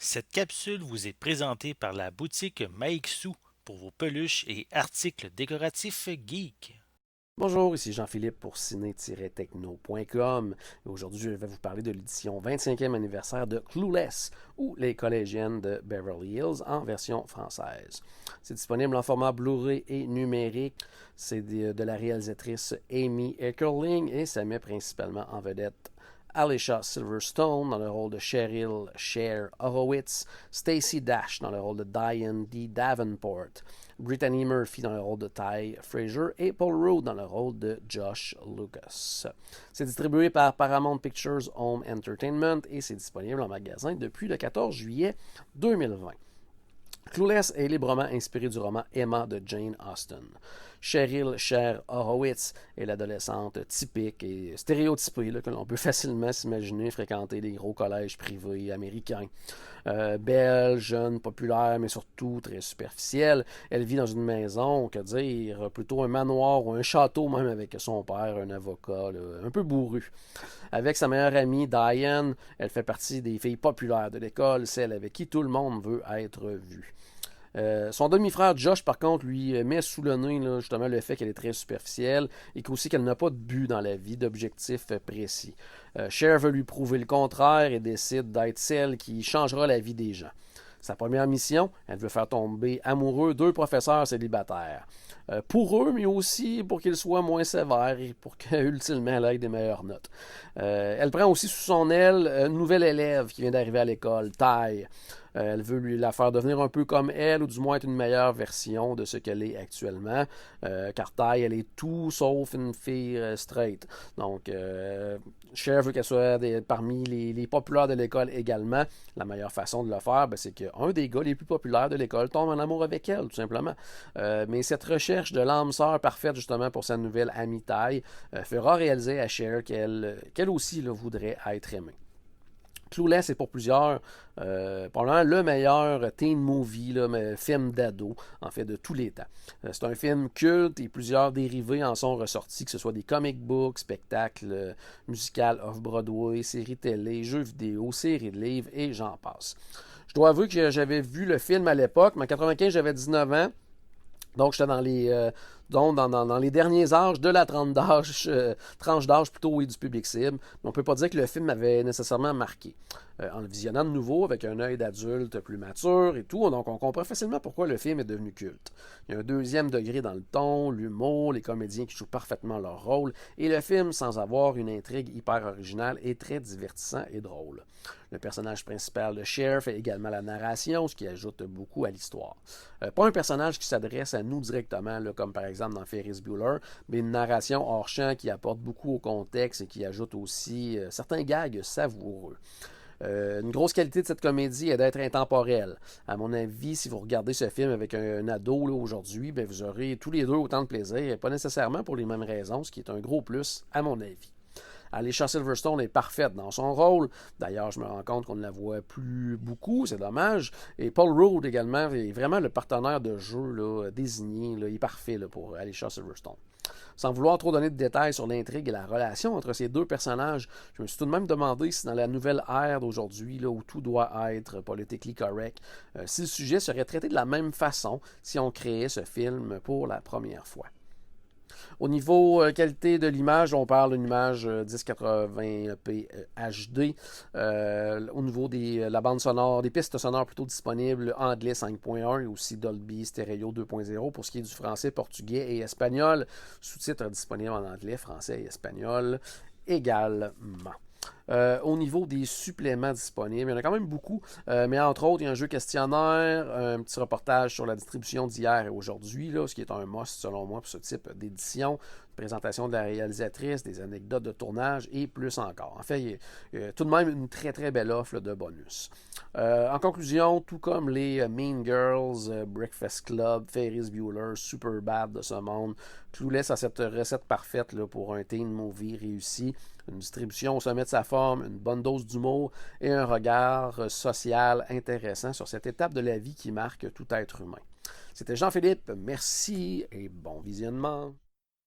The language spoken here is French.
Cette capsule vous est présentée par la boutique Maixu pour vos peluches et articles décoratifs geek. Bonjour, ici Jean-Philippe pour ciné-techno.com. Aujourd'hui, je vais vous parler de l'édition 25e anniversaire de Clueless ou Les collégiennes de Beverly Hills en version française. C'est disponible en format Blu-ray et numérique. C'est de la réalisatrice Amy Eckerling et ça met principalement en vedette Alicia Silverstone dans le rôle de Cheryl Cher Horowitz, Stacey Dash dans le rôle de Diane D. Davenport, Brittany Murphy dans le rôle de Ty Fraser et Paul Rudd dans le rôle de Josh Lucas. C'est distribué par Paramount Pictures Home Entertainment et c'est disponible en magasin depuis le 14 juillet 2020. Clueless est librement inspiré du roman Emma de Jane Austen. Cheryl Cher Horowitz est l'adolescente typique et stéréotypée que l'on peut facilement s'imaginer fréquenter des gros collèges privés américains. Belle, jeune, populaire, mais surtout très superficielle. Elle vit dans une maison, que dire, plutôt un manoir ou un château même avec son père, un avocat, un peu bourru. Avec sa meilleure amie Diane, elle fait partie des filles populaires de l'école, celle avec qui tout le monde veut être vu. Son demi-frère Josh, par contre, lui met sous le nez justement le fait qu'elle est très superficielle et qu'aussi qu'elle n'a pas de but dans la vie, d'objectif précis. Cher veut lui prouver le contraire et décide d'être celle qui changera la vie des gens. Sa première mission, elle veut faire tomber amoureux deux professeurs célibataires. Pour eux, mais aussi pour qu'ils soient moins sévères et pour qu'ultimement elle ait des meilleures notes. Elle prend aussi sous son aile une nouvelle élève qui vient d'arriver à l'école, Ty. Elle veut lui la faire devenir un peu comme elle, ou du moins être une meilleure version de ce qu'elle est actuellement. Car Ty, elle est tout sauf une fille straight. Donc, Cher veut qu'elle soit parmi les populaires de l'école également. La meilleure façon de le faire, c'est qu'un des gars les plus populaires de l'école tombe en amour avec elle, tout simplement. Mais cette recherche de l'âme sœur parfaite, justement, pour sa nouvelle amie Ty, fera réaliser à Cher qu'elle aussi voudrait être aimée. Clueless est pour plusieurs probablement le meilleur teen movie, film d'ado, en fait, de tous les temps. C'est un film culte et plusieurs dérivés en sont ressortis, que ce soit des comic books, spectacles musicaux off-Broadway, séries télé, jeux vidéo, séries de livres et j'en passe. Je dois avouer que j'avais vu le film à l'époque, mais en 95, j'avais 19 ans. Donc, j'étais dans les derniers âges de la tranche d'âge plutôt, oui, du public cible. Mais on ne peut pas dire que le film m'avait nécessairement marqué. En le visionnant de nouveau avec un œil d'adulte plus mature et tout, donc on comprend facilement pourquoi le film est devenu culte. Il y a un deuxième degré dans le ton, l'humour, les comédiens qui jouent parfaitement leur rôle, et le film, sans avoir une intrigue hyper originale, est très divertissant et drôle. Le personnage principal de Cher fait également la narration, ce qui ajoute beaucoup à l'histoire. Pas un personnage qui s'adresse à nous directement, comme par exemple dans Ferris Bueller, mais une narration hors champ qui apporte beaucoup au contexte et qui ajoute aussi certains gags savoureux. Une grosse qualité de cette comédie est d'être intemporelle. À mon avis, si vous regardez ce film avec un ado aujourd'hui, vous aurez tous les deux autant de plaisir, et pas nécessairement pour les mêmes raisons, ce qui est un gros plus à mon avis. Alicia Silverstone est parfaite dans son rôle. D'ailleurs, je me rends compte qu'on ne la voit plus beaucoup, c'est dommage. Et Paul Rudd également est vraiment le partenaire de jeu désigné. Il est parfait pour Alicia Silverstone. Sans vouloir trop donner de détails sur l'intrigue et la relation entre ces deux personnages, je me suis tout de même demandé si dans la nouvelle ère d'aujourd'hui, où tout doit être politically correct, si le sujet serait traité de la même façon si on créait ce film pour la première fois. Au niveau qualité de l'image, on parle d'une image 1080p HD. Au niveau de la bande sonore, des pistes sonores plutôt disponibles, anglais 5.1 et aussi Dolby Stereo 2.0 pour ce qui est du français, portugais et espagnol. Sous-titres disponibles en anglais, français et espagnol également. Au niveau des suppléments disponibles, il y en a quand même beaucoup, mais entre autres, il y a un jeu questionnaire, un petit reportage sur la distribution d'hier et aujourd'hui, ce qui est un must selon moi pour ce type d'édition, présentation de la réalisatrice, des anecdotes de tournage et plus encore. En fait, il y a tout de même une très très belle offre de bonus. En conclusion, tout comme les Mean Girls, Breakfast Club, Ferris Bueller, Superbad de ce monde, Clueless a cette recette parfaite pour un teen movie réussi. Une distribution au sommet de sa forme, une bonne dose d'humour et un regard social intéressant sur cette étape de la vie qui marque tout être humain. C'était Jean-Philippe, merci et bon visionnement.